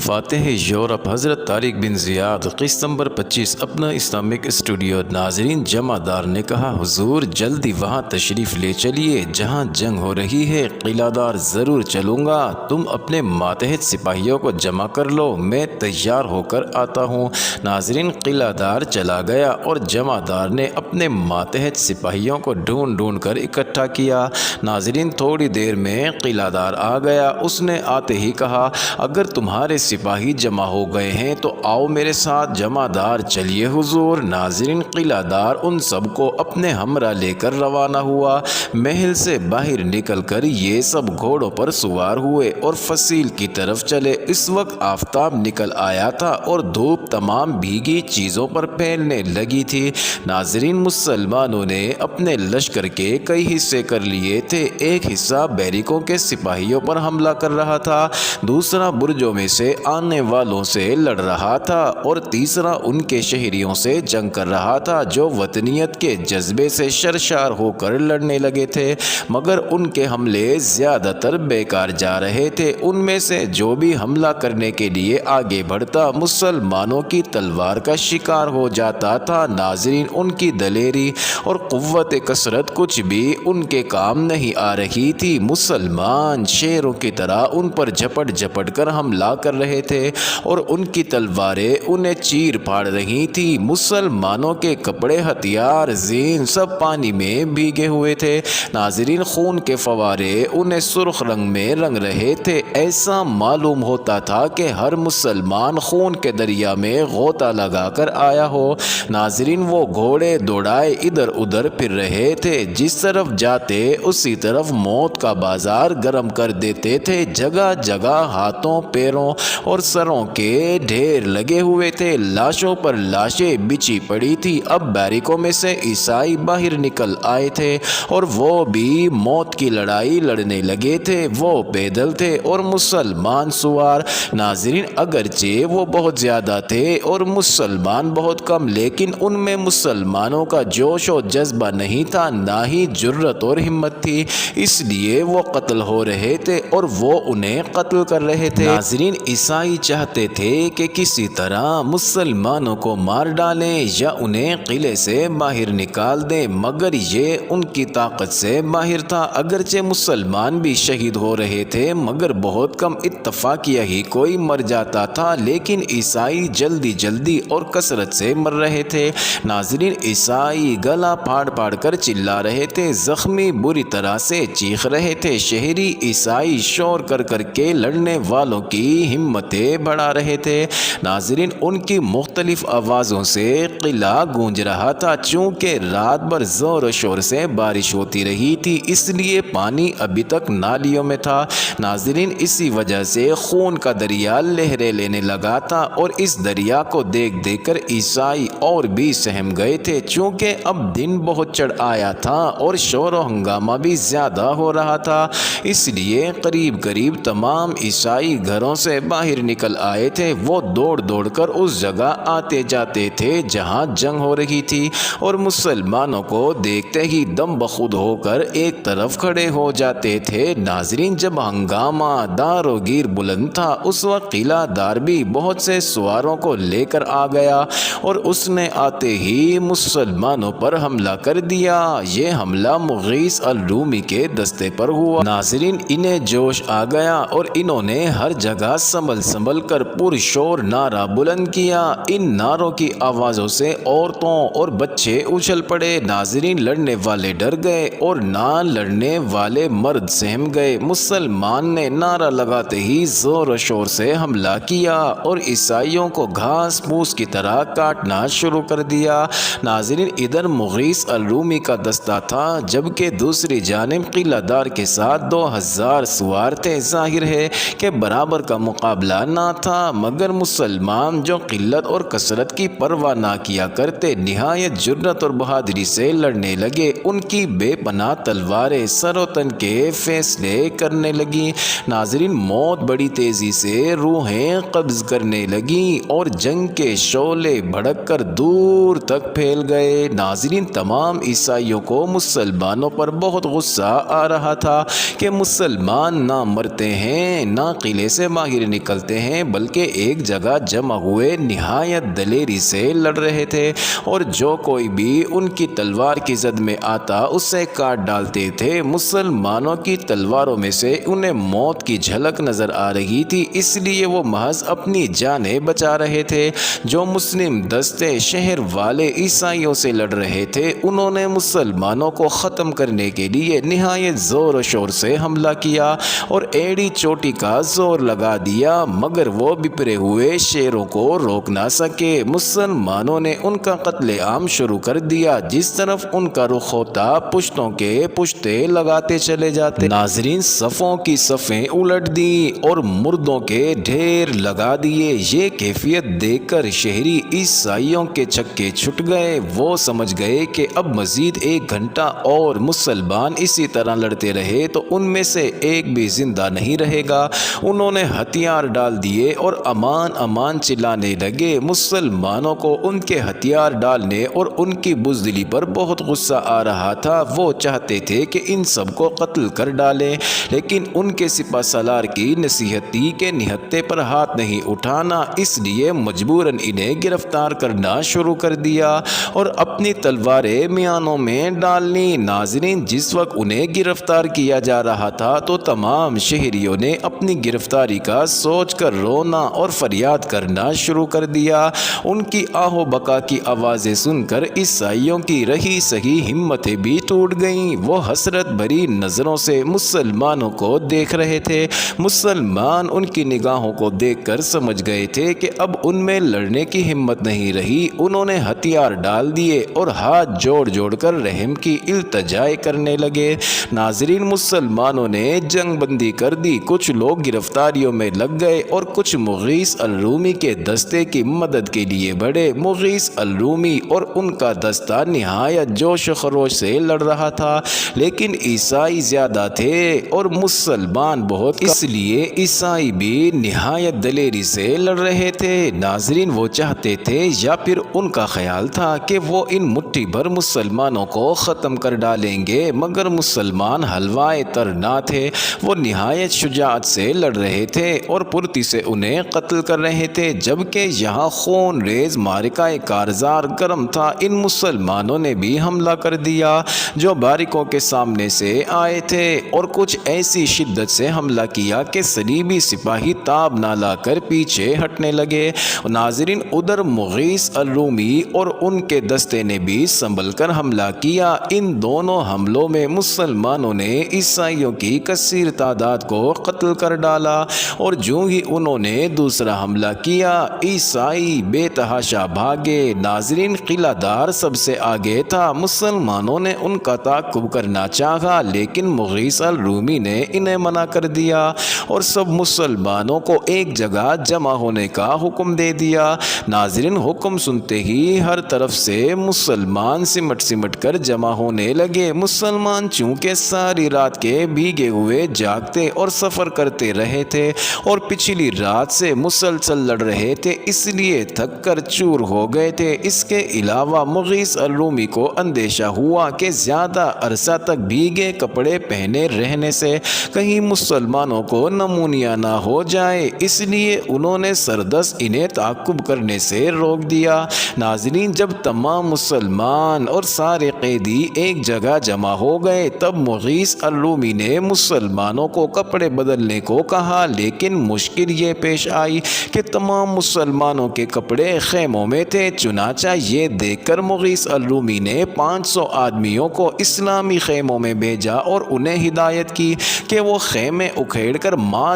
فاتح یورپ حضرت طارق بن زیاد قسط نمبر 25 اپنا اسلامک اسٹوڈیو۔ ناظرین، جمع دار نے کہا حضور جلدی وہاں تشریف لے چلیے جہاں جنگ ہو رہی ہے۔ قلعہ دار ضرور چلوں گا، تم اپنے ماتحت سپاہیوں کو جمع کر لو، میں تیار ہو کر آتا ہوں۔ ناظرین، قلعہ دار چلا گیا اور جمع دار نے اپنے ماتحت سپاہیوں کو ڈھونڈ ڈھونڈ کر اکٹھا کیا۔ ناظرین، تھوڑی دیر میں قلعہ دار آ گیا۔ اس نے آتے ہی کہا اگر تمہارے سپاہی جمع ہو گئے ہیں تو آؤ میرے ساتھ۔ جمع دار چلیے حضور۔ ناظرین، قلعہ دار ان سب کو اپنے ہمراہ لے کر روانہ ہوا۔ محل سے باہر نکل کر یہ سب گھوڑوں پر سوار ہوئے اور فصیل کی طرف چلے۔ اس وقت آفتاب نکل آیا تھا اور دھوپ تمام بھیگی چیزوں پر پھیلنے لگی تھی۔ ناظرین، مسلمانوں نے اپنے لشکر کے کئی حصے کر لیے تھے۔ ایک حصہ بیرکوں کے سپاہیوں پر حملہ کر رہا تھا، دوسرا برجوں میں سے آنے والوں سے لڑ رہا تھا اور تیسرا ان کے شہریوں سے جنگ کر رہا تھا جو وطنیت کے جذبے سے سرشار ہو کر لڑنے لگے تھے، مگر ان کے حملے زیادہ تر بیکار جا رہے تھے۔ ان میں سے جو بھی حملہ کرنے کے لیے آگے بڑھتا مسلمانوں کی تلوار کا شکار ہو جاتا تھا۔ ناظرین، ان کی دلیری اور قوت کثرت کچھ بھی ان کے کام نہیں آ رہی تھی۔ مسلمان شیروں کی طرح ان پر جھپٹ جھپٹ کر حملہ کر رہے تھے اور ان کی تلواریں انہیں چیر پھاڑ رہی تھی۔ مسلمانوں کے کپڑے، ہتھیار، زین سب پانی میں بھیگے ہوئے تھے۔ ناظرین، خون کے فوارے انہیں سرخ رنگ میں رنگ رہے تھے۔ ایسا معلوم ہوتا تھا کہ ہر مسلمان خون کے دریا میں غوطہ لگا کر آیا ہو۔ ناظرین، وہ گھوڑے دوڑائے ادھر ادھر پھر رہے تھے، جس طرف جاتے اسی طرف موت کا بازار گرم کر دیتے تھے۔ جگہ جگہ ہاتھوں، پیروں اور سروں کے ڈھیر لگے ہوئے تھے، لاشوں پر لاشیں بچھی پڑی تھی۔ اب بیرکوں میں سے عیسائی باہر نکل آئے تھے اور وہ بھی موت کی لڑائی لڑنے لگے تھے۔ وہ پیدل تھے اور مسلمان سوار۔ ناظرین، اگرچہ وہ بہت زیادہ تھے اور مسلمان بہت کم، لیکن ان میں مسلمانوں کا جوش و جذبہ نہیں تھا، نہ ہی جرت اور ہمت تھی، اس لیے وہ قتل ہو رہے تھے اور وہ انہیں قتل کر رہے تھے۔ ناظرین، عیسائی چاہتے تھے کہ کسی طرح مسلمانوں کو مار ڈالیں یا انہیں قلعے سے باہر نکال دیں، مگر یہ ان کی طاقت سے باہر تھا۔ اگرچہ مسلمان بھی شہید ہو رہے تھے مگر بہت کم، اتفاقیہ ہی کوئی مر جاتا تھا، لیکن عیسائی جلدی جلدی اور کثرت سے مر رہے تھے۔ ناظرین، عیسائی گلا پھاڑ پھاڑ کر چلا رہے تھے، زخمی بری طرح سے چیخ رہے تھے، شہری عیسائی شور کر کر کے لڑنے والوں کی ہمتیں بڑھا رہے تھے۔ ناظرین، ان کی مختلف آوازوں سے قلعہ گونج رہا تھا۔ چونکہ رات بھر زور و شور سے بارش ہوتی رہی تھی، اس لیے پانی ابھی تک نالیوں میں تھا۔ ناظرین، اسی وجہ سے خون کا دریا لہریں لینے لگا تھا اور اس دریا کو دیکھ دیکھ کر عیسائی اور بھی سہم گئے تھے۔ چونکہ اب دن بہت چڑھ آیا تھا اور شور و ہنگامہ بھی زیادہ ہو رہا تھا، اس لیے قریب قریب تمام عیسائی گھروں سے باہر نکل آئے تھے۔ وہ دوڑ دوڑ کر اس جگہ آتے جاتے تھے جہاں جنگ ہو رہی تھی اور مسلمانوں کو دیکھتے ہی دم بخود ہو کر ایک طرف کھڑے ہو جاتے تھے۔ ناظرین، جب ہنگامہ دار و گیر بلند تھا اس وقت قلعہ دار بھی بہت سے سواروں کو لے کر آ گیا اور اس نے آتے ہی مسلمانوں پر حملہ کر دیا۔ یہ حملہ مغیث الرومی کے دستے پر ہوا۔ ناظرین، انہیں جوش آ گیا اور انہوں نے ہر جگہ سنبھل سنبھل کر پرشور نعرہ بلند کیا۔ ان نعروں کی آوازوں سے عورتوں اور بچے اچھل پڑے۔ ناظرین، لڑنے والے ڈر گئے اور نہ لڑنے والے مرد سہم گئے۔ مسلمان نے نعرہ لگاتے ہی زور و شور سے حملہ کیا اور عیسائیوں کو گھاس پھوس کی طرح کاٹنا شروع کر دیا۔ ناظرین، ادھر مغیث الرومی کا دستہ تھا جبکہ دوسری جانب قلعہ دار کے ساتھ 2000 سوار تھے۔ ظاہر ہے کہ برابر کا مقابلہ نہ تھا، مگر مسلمان جو قلت اور کثرت کی پرواہ نہ کیا کرتے نہایت جرت اور بہادری سے لڑنے لگے۔ ان کی بے پناہ تلواریں سر و تن کے فیصلے کرنے لگیں۔ ناظرین، موت بڑی تیزی سے روحیں قبض کرنے لگیں اور جنگ کے شعلے بھڑک کر دور تک پھیل گئے۔ ناظرین، تمام عیسائیوں کو مسلمانوں پر بہت غصہ آ رہا تھا کہ مسلمان نہ مرتے ہیں نہ قلعے سے باہر نکل نکلتے ہیں بلکہ ایک جگہ جمع ہوئے نہایت دلیری سے لڑ رہے تھے اور جو کوئی بھی ان کی تلوار کی زد میں آتا اسے کاٹ ڈالتے تھے۔ مسلمانوں کی تلواروں میں سے انہیں موت کی جھلک نظر آ رہی تھی، اس لیے وہ محض اپنی جانیں بچا رہے تھے۔ جو مسلم دستے شہر والے عیسائیوں سے لڑ رہے تھے انہوں نے مسلمانوں کو ختم کرنے کے لیے نہایت زور و شور سے حملہ کیا اور ایڑی چوٹی کا زور لگا دیا، مگر وہ بپرے ہوئے شیروں کو روک نہ سکے۔ مسلمانوں نے ان کا قتل عام شروع کر دیا، جس طرف ان کا رخ ہوتا پشتوں کے پشتے لگاتے چلے جاتے۔ ناظرین، صفوں کی صفیں الٹ دی اور مردوں کے ڈھیر لگا دیے۔ یہ کیفیت دیکھ کر شہری عیسائیوں کے چھکے چھٹ گئے۔ وہ سمجھ گئے کہ اب مزید 1 گھنٹہ اور مسلمان اسی طرح لڑتے رہے تو ان میں سے ایک بھی زندہ نہیں رہے گا۔ انہوں نے ہتھیار ڈال دیے اور امان امان چلانے لگے۔ مسلمانوں کو ان کے ہتھیار ڈالنے اور ان کی بزدلی پر بہت غصہ آ رہا تھا۔ وہ چاہتے تھے کہ ان سب کو قتل کر ڈالیں، لیکن ان کے سپہ سالار کی نصیحت تھی کہ نہتے پر ہاتھ نہیں اٹھانا، اس لیے مجبوراً انہیں گرفتار کرنا شروع کر دیا اور اپنی تلواریں میانوں میں ڈالنی۔ ناظرین، جس وقت انہیں گرفتار کیا جا رہا تھا تو تمام شہریوں نے اپنی گرفتاری کا سوچ کر رونا اور فریاد کرنا شروع کر دیا۔ ان کی آہ و بکا کی آوازیں سن کر عیسائیوں کی رہی سہی ہمتیں بھی ٹوٹ گئیں۔ وہ حسرت بھری نظروں سے مسلمانوں کو دیکھ رہے تھے۔ مسلمان ان کی نگاہوں کو دیکھ کر سمجھ گئے تھے کہ اب ان میں لڑنے کی ہمت نہیں رہی۔ انہوں نے ہتھیار ڈال دیے اور ہاتھ جوڑ جوڑ کر رحم کی التجائیں کرنے لگے۔ ناظرین، مسلمانوں نے جنگ بندی کر دی۔ کچھ لوگ گرفتاریوں میں لگ گئے اور کچھ مغیث الرومی کے دستے کی مدد کے لیے بڑھے۔ مغیث الرومی اور ان کا دستہ نہایت جوش و خروش سے لڑ رہا تھا، لیکن عیسائی زیادہ تھے اور مسلمان بہت، اس لیے عیسائی بھی نہایت دلیری سے لڑ رہے تھے۔ ناظرین، وہ چاہتے تھے یا پھر ان کا خیال تھا کہ وہ ان مٹھی بھر مسلمانوں کو ختم کر ڈالیں گے، مگر مسلمان حلوائے تر نہ تھے۔ وہ نہایت شجاعت سے لڑ رہے تھے اور پھرتی سے انہیں قتل کر رہے تھے، جبکہ یہاں خون ریز معرکہ کارزار گرم تھا۔ ان مسلمانوں نے بھی حملہ کر دیا جو باریکوں کے سامنے سے آئے تھے اور کچھ ایسی شدت سے حملہ کیا کہ صلیبی سپاہی تاب نہ لا کر پیچھے ہٹنے لگے۔ ناظرین، ادھر مغیث الرومی اور ان کے دستے نے بھی سنبھل کر حملہ کیا۔ ان دونوں حملوں میں مسلمانوں نے عیسائیوں کی کثیر تعداد کو قتل کر ڈالا اور جو ہی انہوں نے دوسرا حملہ کیا عیسائی بے تحاشا بھاگے۔ ناظرین، قلعہ دار سب سے آگے تھا۔ مسلمانوں نے ان کا تعاقب کرنا چاہا، لیکن مغیث الرومی نے انہیں منع کر دیا اور سب مسلمانوں کو ایک جگہ جمع ہونے کا حکم دے دیا۔ ناظرین، حکم سنتے ہی ہر طرف سے مسلمان سمٹ سمٹ کر جمع ہونے لگے۔ مسلمان چونکہ ساری رات کے بھیگے ہوئے جاگتے اور سفر کرتے رہے تھے اور پچھلی رات سے مسلسل لڑ رہے تھے، اس لیے تھک کر چور ہو گئے تھے۔ اس کے علاوہ مغیث الرومی کو اندیشہ ہوا کہ زیادہ عرصہ تک بھیگے کپڑے پہنے رہنے سے کہیں مسلمانوں کو نمونیا نہ ہو جائے، اس لیے انہوں نے سردست انہیں تعاقب کرنے سے روک دیا۔ ناظرین، جب تمام مسلمان اور سارے قیدی ایک جگہ جمع ہو گئے تب مغیث الرومی نے مسلمانوں کو کپڑے بدلنے کو کہا، لیکن مشکل یہ پیش آئی کہ تمام مسلمانوں کے کپڑے خیموں میں تھے۔ چنانچہ یہ دیکھ کر مغیث الرومی نے 500 آدمیوں کو اسلامی خیموں میں بھیجا اور انہیں ہدایت کی کہ وہ خیمے اکھیڑ کر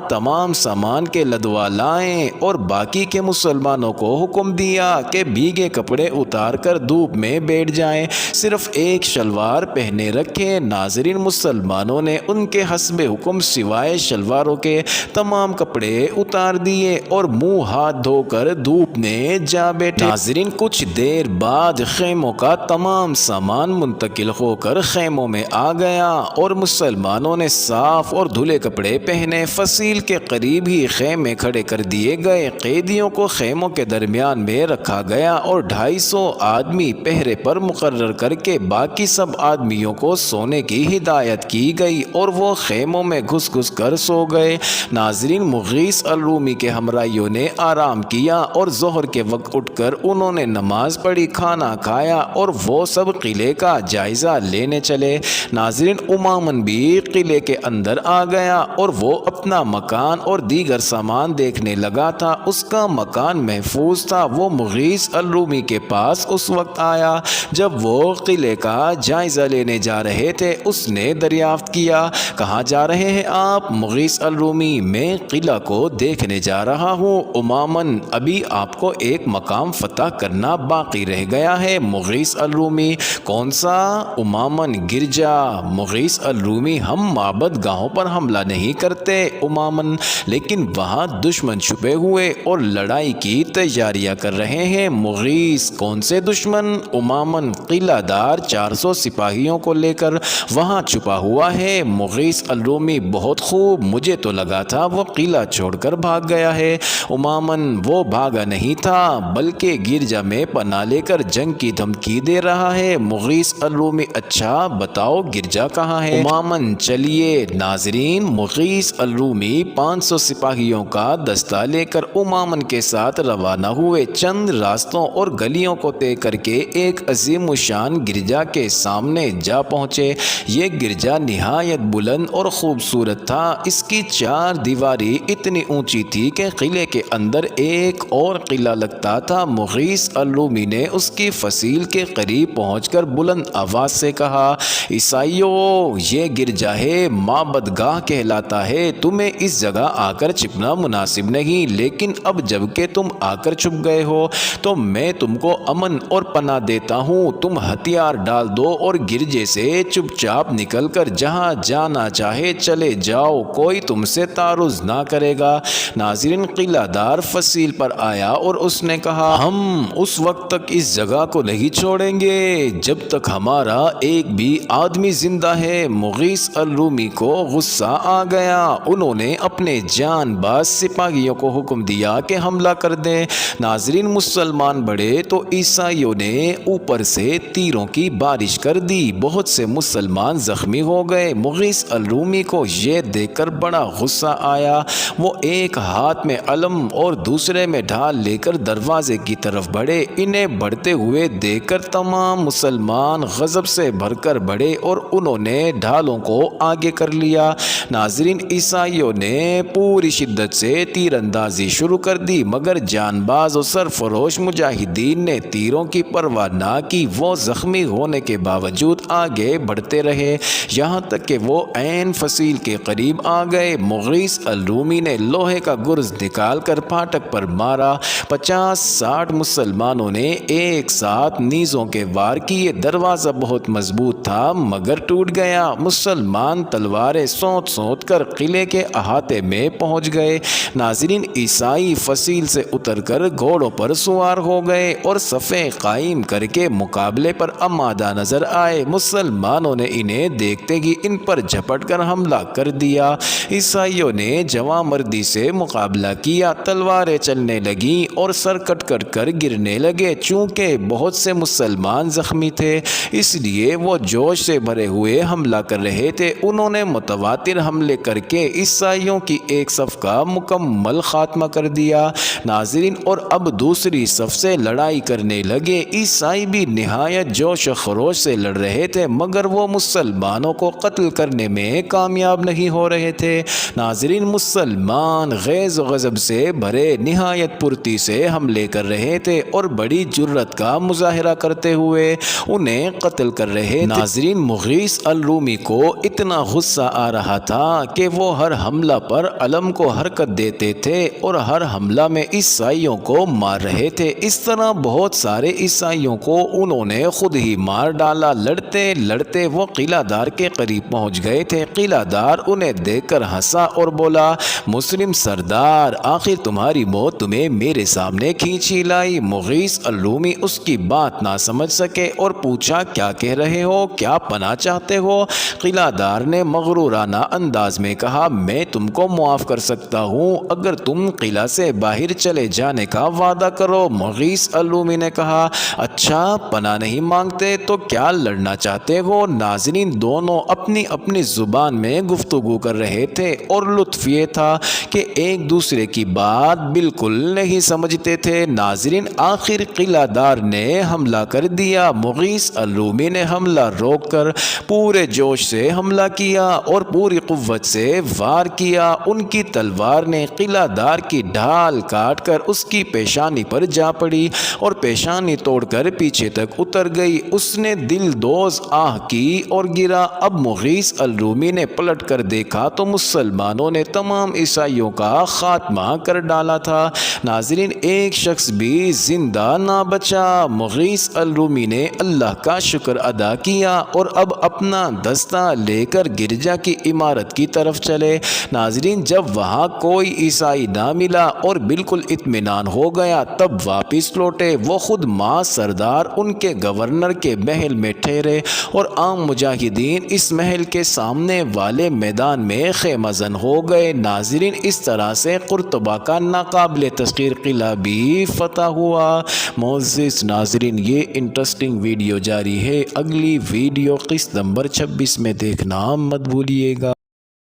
تمام سامان کے لدوا لائیں، اور باقی کے مسلمانوں کو حکم دیا کہ بھیگے کپڑے اتار کر دھوپ میں بیٹھ جائیں، صرف ایک شلوار پہنے رکھیں۔ ناظرین، مسلمانوں نے ان کے حسب حکم سوائے شلواروں کے تمام کپڑے اتار دیے اور منہ ہاتھ دھو کر دھوپ میں جا بیٹھے۔ ناظرین، کچھ دیر بعد خیموں کا تمام سامان منتقل ہو کر خیموں میں آ گیا اور مسلمانوں نے صاف اور دھلے کپڑے پہنے۔ فصیل کے قریب ہی خیمے کھڑے کر دیے گئے، قیدیوں کو خیموں کے درمیان میں رکھا گیا اور 250 آدمی پہرے پر مقرر کر کے باقی سب آدمیوں کو سونے کی ہدایت کی گئی اور وہ خیموں میں گھس گھس کر سو گئے۔ ناظرین، مغیث الرومی کے ہمراہیوں نے آرام کیا اور ظہر کے وقت اٹھ کر انہوں نے نماز پڑھی، کھانا کھایا اور وہ سب قلعے کا جائزہ لینے چلے۔ ناظرین، امامن بھی قلعے کے اندر آ گیا اور وہ اپنا مکان اور دیگر سامان دیکھنے لگا تھا۔ اس کا مکان محفوظ تھا۔ وہ مغیث الرومی کے پاس اس وقت آیا جب وہ قلعے کا جائزہ لینے جا رہے تھے۔ اس نے دریافت کیا، کہاں جا رہے ہیں آپ؟ مغیث الرومی: میں قلعہ کو دیکھنے جا رہا ہوں امامن، ابھی آپ کو ایک مقام فتح کرنا باقی رہ گیا ہے۔ مغیث الرومی: کون سا؟ امامن: گرجا۔ مغیث الرومی: ہم معبد گاہوں پر حملہ نہیں کرتے امامن، لیکن وہاں دشمن چھپے ہوئے اور لڑائی کی تیاریاں کر رہے ہیں۔ مغیث: کون سے دشمن؟ امامن: قلعہ دار 400 سپاہیوں کو لے کر وہاں چھپا ہوا ہے۔ مغیث الرومی: بہت خوب، مجھے تو لگا تھا وہ قلعہ چھوڑ کر بھاگ گیا ہے۔ امامن: وہ بھاگا نہیں تھا بلکہ گرجا میں پناہ لے کر جنگ کی دھمکی دے رہا ہے۔ مغیث الرومی: اچھا، بتاؤ گرجا کہاں ہے؟ امامن: چلیے۔ ناظرین، مغیث الرومی 500 سپاہیوں کا دستہ لے کر امامن کے ساتھ روانہ ہوئے۔ چند راستوں اور گلیوں کو طے کر کے ایک عظیم الشان گرجا کے سامنے جا پہنچے۔ یہ گرجا نہایت بلند اور خوبصورت تھا۔ اس کی 4 دیواری اتنی اونچی تھی کہ قلعے کے اندر ایک اور قلعہ لگتا تھا۔ مغیث الرومی نے اس کی فصیل کے قریب پہنچ کر بلند آواز سے کہا، عیسائیوں، یہ گرجا ہے، معبد گاہ کہلاتا ہے۔ تمہیں اس جگہ آ کر چھپنا مناسب نہیں، لیکن اب جب کہ تم آ کر چھپ گئے ہو تو میں تم کو امن اور پناہ دیتا ہوں۔ تم ہتھیار ڈال دو اور گرجے سے چپ چاپ نکل کر جہاں جانا چاہے چلے جاؤ، کوئی تم سے تعرض نہ کرے گا۔ ناظرین، قلعہ دار فصیل پر آیا اور اس نے کہا، ہم اس وقت تک اس جگہ کو نہیں چھوڑیں گے جب تک ہمارا ایک بھی آدمی زندہ ہے۔ مغیث الرومی کو غصہ آ گیا۔ انہوں نے اپنے جان باز سپاہیوں کو حکم دیا کہ حملہ کر دیں۔ ناظرین، مسلمان بڑھے تو عیسائیوں نے اوپر سے تیروں کی بارش کر دی۔ بہت سے مسلمان زخمی ہو گئے۔ مغیث الرومی کو یہ دیکھ کر بڑا غصہ آیا۔ وہ ایک ہاتھ میں علم اور دوسرے میں ڈھال لے کر دروازے کی طرف بڑھے۔ انہیں بڑھتے ہوئے دیکھ کر تمام مسلمان غضب سے بھر کر بڑھے اور انہوں نے ڈھالوں کو آگے کر لیا۔ ناظرین، عیسائیوں نے پوری شدت سے تیر اندازی شروع کر دی، مگر جان باز و سرفروش مجاہدین نے تیروں کی پرواہ نہ کی۔ وہ زخمی ہونے کے باوجود آگے بڑھتے رہے، یہاں تک کہ وہ عین فصیل کے قریب آ گئے۔ مغیث الرومی نے لوہے کا گرز نکال کر پھاٹک پر مارا۔ 50-60 مسلمانوں نے ایک ساتھ نیزوں کے وار کیے۔ دروازہ بہت مضبوط تھا مگر ٹوٹ گیا۔ مسلمان تلواریں سونت سونت کر قلعے کے احاطے میں پہنچ گئے۔ ناظرین، عیسائی فصیل سے اتر کر گھوڑوں پر سوار ہو گئے اور صفیں قائم کر کے مقابلے پر آمادہ نظر آئے۔ مسلمانوں نے انہیں دیکھتے ہی ان پر جھپٹ کر حملہ کر دیا۔ عیسائیوں نے جواں مردی سے مقابلہ کیا، تلواریں چلنے لگیں اور سر کٹ کٹ کر گرنے لگے۔ چونکہ بہت سے مسلمان زخمی تھے اس لیے وہ جوش سے بھرے ہوئے حملہ کر رہے تھے۔ انہوں نے متواتر حملے کر کے عیسائیوں کی ایک صف کا مکمل خاتمہ کر دیا۔ ناظرین، اور اب دوسری صف سے لڑائی کرنے لگے۔ عیسائی بھی نہایت جوش و خروش سے لڑ رہے تھے مگر وہ مسلمانوں کو قتل کرنے میں کامیاب نہیں ہو رہے تھے۔ ناظرین، مسلمان غیظ و غضب سے بھرے نہایت پرتی سے حملے کر رہے تھے اور بڑی جرأت کا مظاہرہ کرتے ہوئے انہیں قتل کر رہے تھے۔ ناظرین، مغیث الرومی کو اتنا غصہ آ رہا تھا کہ وہ ہر حملہ پر علم کو حرکت دیتے تھے اور ہر حملہ میں عیسائیوں کو مار رہے تھے۔ اس طرح بہت سارے عیسائیوں کو انہوں نے خود ہی مار ڈالا۔ لڑتے لڑتے وہ قلعہ دار کے قریب پہنچ گئے تھے۔ قلعہ دار انہیں دیکھ کر ہنسا اور بولا، مسلم سردار، آخر تمہاری موت تمہیں میرے سامنے کھینچی لائی۔ مغیث الرومی اس کی بات نہ سمجھ سکے اور پوچھا، کیا کہہ رہے ہو؟ کیا پناہ چاہتے ہو؟ قلعہ دار نے مغرورانہ انداز میں کہا، میں تم کو معاف کر سکتا ہوں اگر تم قلعہ سے باہر چلے جانے کا وعدہ کرو۔ مغیث الرومی نے کہا، اچھا، پناہ نہیں مانگتے تو کیا لڑنا چاہتے ہو؟ ناظرین، دونوں اپنی اپنی زبان میں گفتگو کر رہے تھے اور لطف یہ تھا کہ ایک دوسرے کی بات بالکل نہیں سمجھتے تھے۔ ناظرین، آخر قلعہ دار نے حملہ کر دیا۔ مغیث الرومی نے حملہ روک کر پورے جوش سے حملہ کیا اور پوری قوت سے وار کیا۔ ان کی تلوار نے قلعہ دار کی ڈھال کاٹ کر اس کی پیشانی پر جا پڑی اور پیشانی توڑ کر پیچھے تک اتر گئی۔ اس نے دل دوز آہ کی اور گرا۔ اب مغیث الرومی نے پلٹ کر دیکھا تو مسلمانوں نے تمام عیسائیوں کا خاتمہ کر ڈالا تھا۔ ناظرین، ایک شخص بھی زندہ نہ بچا۔ مغیث الرومی نے اللہ کا شکر ادا کیا اور اب اپنا دستہ لے کر گرجا کی عمارت کی طرف چلے۔ ناظرین، جب وہاں کوئی عیسائی نہ ملا اور بالکل اطمینان ہو گیا تب واپس لوٹے۔ وہ خود ماں سردار ان کے گورنر کے محل میں ٹھہرے اور عام مجاہدین اس محل کے سامنے والے میدان میں خیمہ زن ہو گئے۔ ناظرین، اس طرح سے قرطبہ کا ناقابل تسخیر قلعہ بھی فتح ہوا۔ معزز ناظرین، یہ انٹرسٹنگ ویڈیو جاری ہے۔ اگلی ویڈیو قسط نمبر 26 میں دیکھنا مت بھولیے گا۔